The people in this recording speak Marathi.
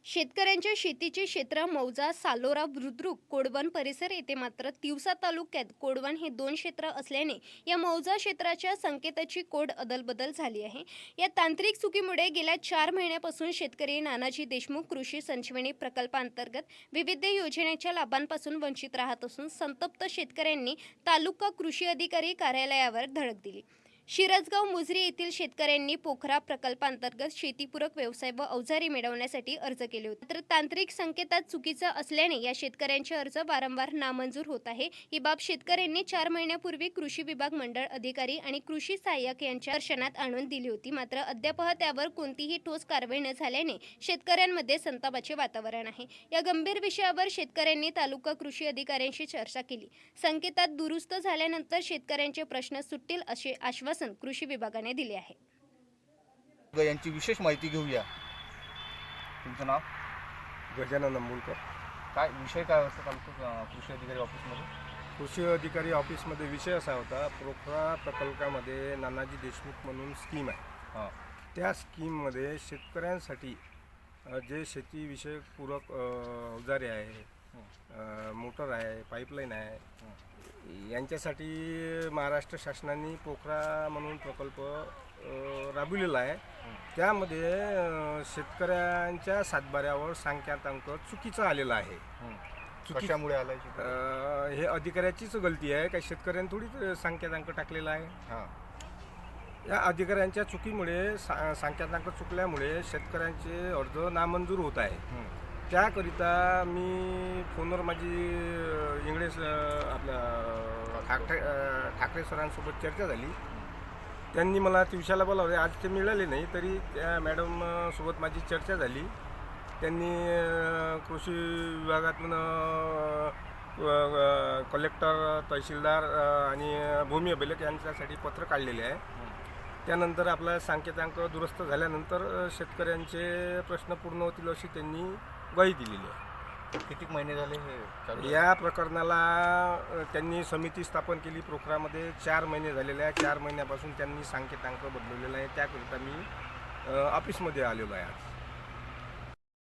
शेतकऱ्यांच्या शेतीचे क्षेत्र मौजा, सालोरा, बुद्रुक, कोडवन परिसर येथे मात्र तिवसा तालुक्यात कोडवन हे दोन क्षेत्र असल्याने या मौजा क्षेत्राच्या संकेताची कोड अदलबदल झाली आहे। या तांत्रिक चुकीमुळे गेल्या 4 महिन्यापासून शेतकरी नानाजी देशमुख कृषी संजीवनी प्रकल्पांतर्गत विविध योजनेच्या लाभांपासून वंचित राहत असून संतप्त शेतकऱ्यांनी तालुका कृषी अधिकारी कार्यालयावर धडक दिली। शिरसगाव मुजरी येथील शेतकऱ्यांनी पोखरा प्रकल्पांतर्गत शेतीपूरक व्यवसाय व अवजारे मिळवण्यासाठी अर्ज केले होते, तर तांत्रिक संकेतात चुकीचं असल्याने या शेतकऱ्यांचे अर्ज वारंवार नामंजूर होत आहे। ही बाब शेतकऱ्यांनी 4 महिन्यापूर्वी कृषी विभाग मंडळ अधिकारी आणि कृषी सहाय्यक यांच्या दर्शनात आणून दिली होती, मात्र अद्याप त्यावर कोणतीही ठोस कारवाई न झाल्याने शेतकऱ्यांमध्ये संतापाचे वातावरण आहे। या गंभीर विषयावर शेतकऱ्यांनी तालुका कृषी अधिकाऱ्यांशी चर्चा केली। संकेतात दुरुस्त झाल्यानंतर शेतकऱ्यांचे प्रश्न सुटतील असे आश्वासन कृषी विभागाने दिले आहे। यांची विशेष माहिती घेऊया। तुमचं नाव? गजानन अंबुलकर। काय विषय काय होता तालुका कृषी अधिकारी ऑफिसमध्ये? कृषी अधिकारी ऑफिसमध्ये विषय असा होता, पोखरा प्रकल्पामध्ये नानाजी देशमुख म्हणून स्कीम आहे। त्या स्कीममध्ये शेतकऱ्यांसाठी जे शेतीविषयक पूरक अवजारे आहे, मोटर आहे, पाईपलाईन आहे, यांच्यासाठी महाराष्ट्र शासनाने पोखरा म्हणून प्रकल्प राबविलेला आहे। त्यामध्ये शेतकऱ्यांच्या सातबाऱ्यावर सांख्यातांक चुकीचा आलेला आहे। कशामुळे आलाय? हे अधिकाऱ्याचीच गलती आहे, काही शेतकऱ्यांनी थोडी सांख्यातांक टाकलेला आहे। या अधिकाऱ्यांच्या चुकीमुळे सांख्यातांक चुकल्यामुळे शेतकऱ्यांचे अर्ज नामंजूर होत आहे। त्याकरिता मी फोनवर माझी इंग्लिश आपल्या ठाकरे सरांसोबत चर्चा झाली। त्यांनी मला तिवसाला बोलावले, आज ते मिळाले नाही, तरी त्या मॅडम सोबत माझी चर्चा झाली। त्यांनी कृषी विभागातून कलेक्टर, तहसीलदार आणि भूमी अभिलेख यांच्यासाठी पत्र काढलेले आहे। त्यानंतर आपला सांकेतांक दुरुस्त झाल्यानंतर शेतकऱ्यांचे प्रश्न पूर्ण होतील अशी त्यांनी ग्वाही दिलेली आहे। किती महिने झाले हे चालू? या प्रकरणाला त्यांनी समिती स्थापन केली। पोखरामध्ये 4 महिने झालेले आहे। 4 महिन्यापासून त्यांनी सांकेतांक बदलवलेला आहे। त्याकरिता मी ऑफिसमध्ये आलेलो आहे आज।